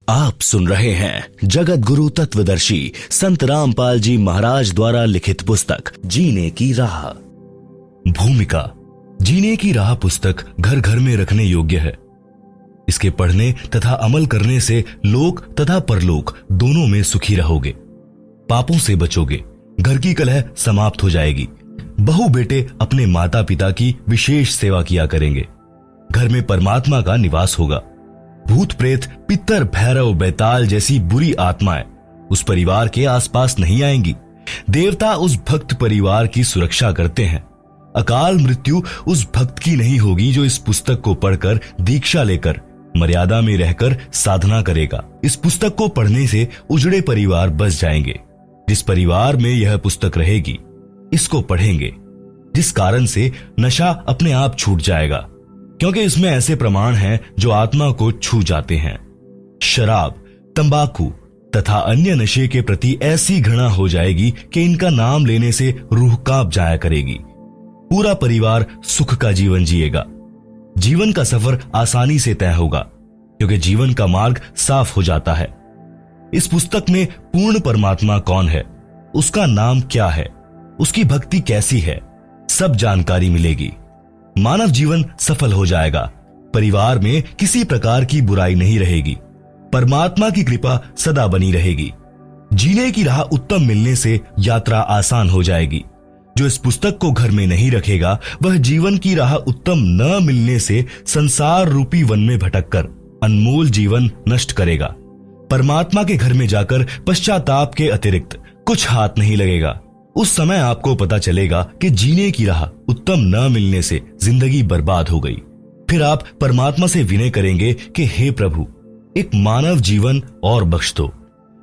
आप सुन रहे हैं जगत गुरु तत्वदर्शी संत रामपाल जी महाराज द्वारा लिखित पुस्तक जीने की राह। भूमिका। जीने की राह पुस्तक घर घर में रखने योग्य है। इसके पढ़ने तथा अमल करने से लोक तथा परलोक दोनों में सुखी रहोगे, पापों से बचोगे, घर की कलह समाप्त हो जाएगी, बहू बेटे अपने माता पिता की विशेष सेवा किया करेंगे, घर में परमात्मा का निवास होगा, भूत प्रेत पितर भैरव बैताल जैसी बुरी आत्माएं उस परिवार के आसपास नहीं आएंगी, देवता उस भक्त परिवार की सुरक्षा करते हैं, अकाल मृत्यु उस भक्त की नहीं होगी जो इस पुस्तक को पढ़कर दीक्षा लेकर मर्यादा में रहकर साधना करेगा। इस पुस्तक को पढ़ने से उजड़े परिवार बच जाएंगे। जिस परिवार में यह पुस्तक रहेगी, इसको पढ़ेंगे, जिस कारण से नशा अपने आप छूट जाएगा, क्योंकि इसमें ऐसे प्रमाण हैं जो आत्मा को छू जाते हैं। शराब, तंबाकू तथा अन्य नशे के प्रति ऐसी घृणा हो जाएगी कि इनका नाम लेने से रूह कांप जाया करेगी। पूरा परिवार सुख का जीवन जिएगा। जीवन का सफर आसानी से तय होगा, क्योंकि जीवन का मार्ग साफ हो जाता है। इस पुस्तक में पूर्ण परमात्मा कौन है, उसका नाम क्या है, उसकी भक्ति कैसी है, सब जानकारी मिलेगी। मानव जीवन सफल हो जाएगा। परिवार में किसी प्रकार की बुराई नहीं रहेगी। परमात्मा की कृपा सदा बनी रहेगी। जीने की राह उत्तम मिलने से यात्रा आसान हो जाएगी। जो इस पुस्तक को घर में नहीं रखेगा, वह जीवन की राह उत्तम न मिलने से संसार रूपी वन में भटककर अनमोल जीवन नष्ट करेगा। परमात्मा के घर में जाकर पश्चाताप के अतिरिक्त कुछ हाथ नहीं लगेगा। उस समय आपको पता चलेगा कि जीने की राह उत्तम न मिलने से जिंदगी बर्बाद हो गई। फिर आप परमात्मा से विनय करेंगे कि हे प्रभु, एक मानव जीवन और बख्श दो।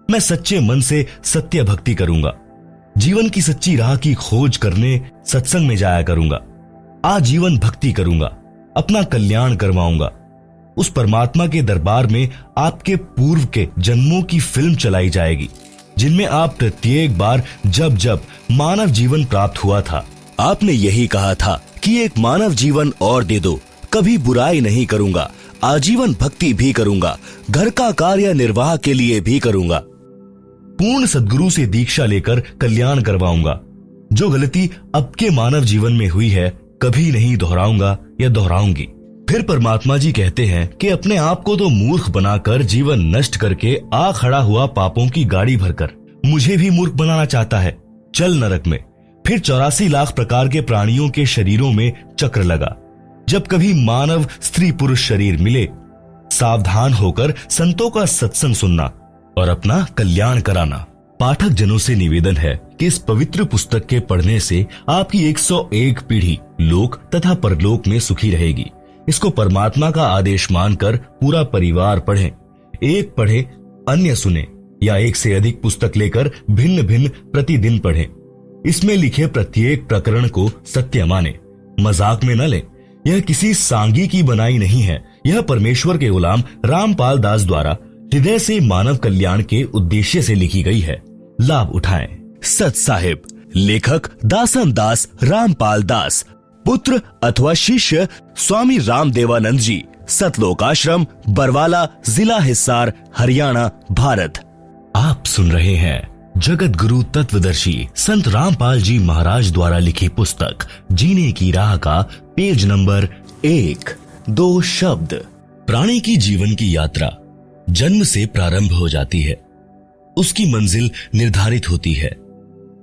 मैं सच्चे मन से सत्य भक्ति करूंगा। जीवन की सच्ची राह की खोज करने सत्संग में जाया करूंगा। आजीवन भक्ति करूंगा, अपना कल्याण करवाऊंगा। उस परमात्मा के दरबार में आपके पूर्व के जन्मों की फिल्म चलाई जाएगी, जिनमें आप प्रत्येक बार जब जब मानव जीवन प्राप्त हुआ था, आपने यही कहा था कि एक मानव जीवन और दे दो, कभी बुराई नहीं करूंगा, आजीवन भक्ति भी करूंगा, घर का कार्य निर्वाह के लिए भी करूंगा, पूर्ण सद्गुरु से दीक्षा लेकर कल्याण करवाऊंगा। जो गलती अब के मानव जीवन में हुई है, कभी नहीं दोहराऊंगा या दोहराऊंगी। फिर परमात्मा जी कहते हैं कि अपने आप को तो मूर्ख बनाकर जीवन नष्ट करके आ खड़ा हुआ पापों की गाड़ी भरकर मुझे भी मूर्ख बनाना चाहता है। चल नरक में। फिर 84 लाख प्रकार के प्राणियों के शरीरों में चक्र लगा। जब कभी मानव स्त्री पुरुष शरीर मिले, सावधान होकर संतों का सत्संग सुनना और अपना कल्याण कराना। पाठक जनों से निवेदन है कि इस पवित्र पुस्तक के पढ़ने से आपकी 101 पीढ़ी लोक तथा परलोक में सुखी रहेगी। इसको परमात्मा का आदेश मानकर पूरा परिवार पढ़े। एक पढ़े, अन्य सुने, या एक से अधिक पुस्तक लेकर भिन्न भिन्न प्रतिदिन पढ़े। इसमें लिखे प्रत्येक प्रकरण को सत्य माने, मजाक में न ले। यह किसी सांगी की बनाई नहीं है। यह परमेश्वर के गुलाम रामपाल दास द्वारा हृदय से मानव कल्याण के उद्देश्य से लिखी गई है। लाभ उठाएं। सत साहिब। लेखक दासन दास रामपाल दास, पुत्र अथवा शिष्य स्वामी रामदेवानंद जी, सतलोक आश्रम, बरवाला, जिला हिसार, हरियाणा, भारत। आप सुन रहे हैं जगत गुरु तत्वदर्शी संत रामपाल जी महाराज द्वारा लिखी पुस्तक जीने की राह का पेज नंबर 1। 2 शब्द। प्राणी की जीवन की यात्रा जन्म से प्रारंभ हो जाती है। उसकी मंजिल निर्धारित होती है।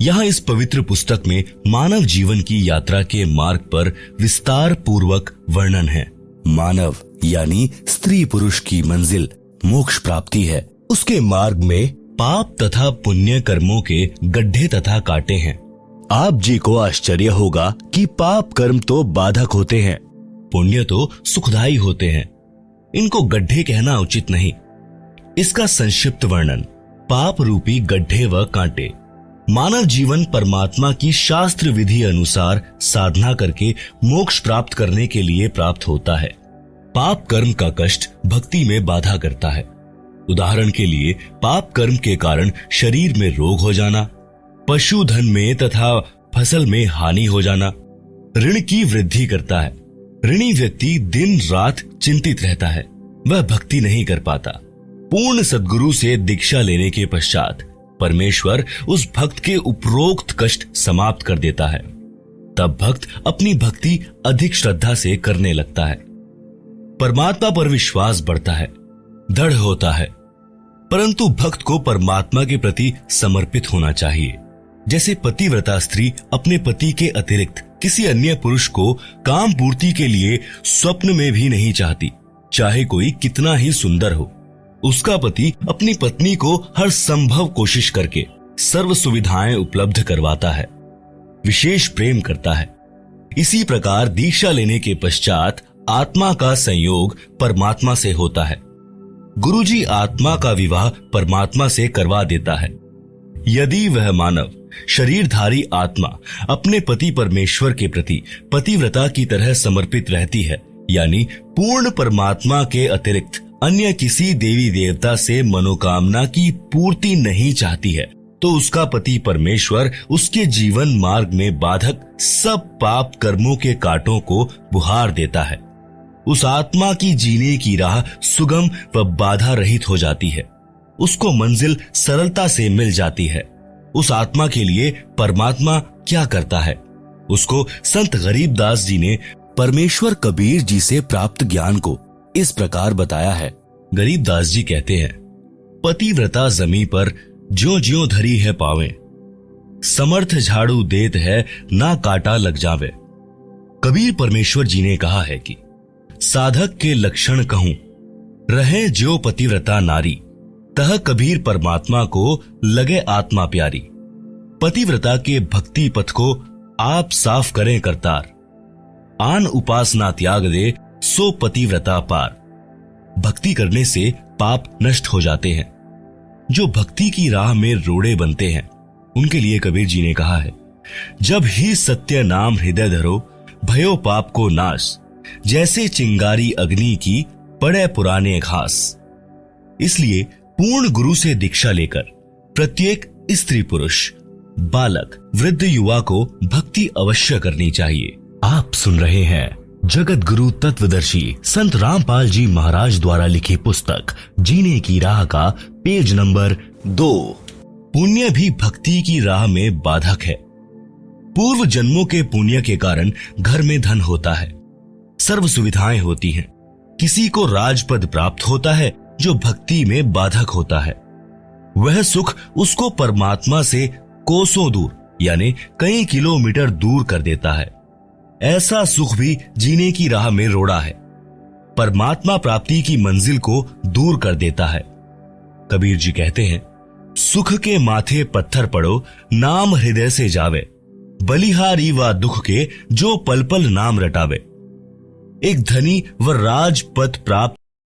यहाँ इस पवित्र पुस्तक में मानव जीवन की यात्रा के मार्ग पर विस्तार पूर्वक वर्णन है। मानव यानी स्त्री पुरुष की मंजिल मोक्ष प्राप्ति है। उसके मार्ग में पाप तथा पुण्य कर्मों के गड्ढे तथा कांटे हैं। आप जी को आश्चर्य होगा कि पाप कर्म तो बाधक होते हैं, पुण्य तो सुखदायी होते हैं। इनको गड्ढे कहना उचित नहीं। इसका संक्षिप्त वर्णन। पाप रूपी गड्ढे व कांटे। मानव जीवन परमात्मा की शास्त्र विधि अनुसार साधना करके मोक्ष प्राप्त करने के लिए प्राप्त होता है। पाप कर्म का कष्ट भक्ति में बाधा करता है। उदाहरण के लिए, पाप कर्म के कारण शरीर में रोग हो जाना, पशुधन में तथा फसल में हानि हो जाना, ऋण की वृद्धि करता है। ऋणी व्यक्ति दिन रात चिंतित रहता है, वह भक्ति नहीं कर पाता। पूर्ण सद्गुरु से दीक्षा लेने के पश्चात परमेश्वर उस भक्त के उपरोक्त कष्ट समाप्त कर देता है। तब भक्त अपनी भक्ति अधिक श्रद्धा से करने लगता है। परमात्मा पर विश्वास बढ़ता है, दृढ़ होता है। परंतु भक्त को परमात्मा के प्रति समर्पित होना चाहिए। जैसे पतिव्रता स्त्री अपने पति के अतिरिक्त किसी अन्य पुरुष को काम पूर्ति के लिए स्वप्न में भी नहीं चाहती, चाहे कोई कितना ही सुंदर हो। उसका पति अपनी पत्नी को हर संभव कोशिश करके सर्व सुविधाएं उपलब्ध करवाता है, विशेष प्रेम करता है। इसी प्रकार दीक्षा लेने के पश्चात आत्मा का संयोग परमात्मा से होता है। गुरुजी आत्मा का विवाह परमात्मा से करवा देता है। यदि वह मानव शरीरधारी आत्मा अपने पति परमेश्वर के प्रति पतिव्रता की तरह समर्पित रहती है, यानी पूर्ण परमात्मा के अतिरिक्त अन्य किसी देवी देवता से मनोकामना की पूर्ति नहीं चाहती है, तो उसका पति परमेश्वर उसके जीवन मार्ग में बाधक सब पाप कर्मों के कांटों को बुहार देता है। उस आत्मा की जीने की राह सुगम व बाधा रहित हो जाती है। उसको मंजिल सरलता से मिल जाती है। उस आत्मा के लिए परमात्मा क्या करता है, उसको संत गरीबदास जी ने परमेश्वर कबीर जी से प्राप्त ज्ञान को इस प्रकार बताया है। गरीबदास जी कहते हैं, पतिव्रता जमी पर ज्यों ज्यों धरी है पावे, समर्थ झाड़ू देत है ना काटा लग जावे। कबीर परमेश्वर जी ने कहा है कि साधक के लक्षण कहूं, रहे ज्यो पतिव्रता नारी, तह कबीर परमात्मा को लगे आत्मा प्यारी। पतिव्रता के भक्ति पथ को आप साफ करें करतार, आन उपासना त्याग दे सो पतिव्रता पार। भक्ति करने से पाप नष्ट हो जाते हैं। जो भक्ति की राह में रोड़े बनते हैं, उनके लिए कबीर जी ने कहा है, जब ही सत्य नाम हृदय धरो, भयो पाप को नाश, जैसे चिंगारी अग्नि की पड़े पुराने घास। इसलिए पूर्ण गुरु से दीक्षा लेकर प्रत्येक स्त्री पुरुष, बालक, वृद्ध, युवा को भक्ति अवश्य करनी चाहिए। आप सुन रहे हैं जगत गुरु तत्वदर्शी संत रामपाल जी महाराज द्वारा लिखी पुस्तक जीने की राह का पेज नंबर 2। पुण्य भी भक्ति की राह में बाधक है। पूर्व जन्मों के पुण्य के कारण घर में धन होता है, सर्व सुविधाएं होती हैं। किसी को राजपद प्राप्त होता है जो भक्ति में बाधक होता है। वह सुख उसको परमात्मा से कोसों दूर, यानी कई किलोमीटर दूर कर देता है। ऐसा सुख भी जीने की राह में रोड़ा है, परमात्मा प्राप्ति की मंजिल को दूर कर देता है। कबीर जी कहते हैं, सुख के माथे पत्थर पड़ो, नाम हृदय से जावे, बलिहारी व दुख के जो पल पल नाम रटावे। एक धनी व राजपद प्राप्त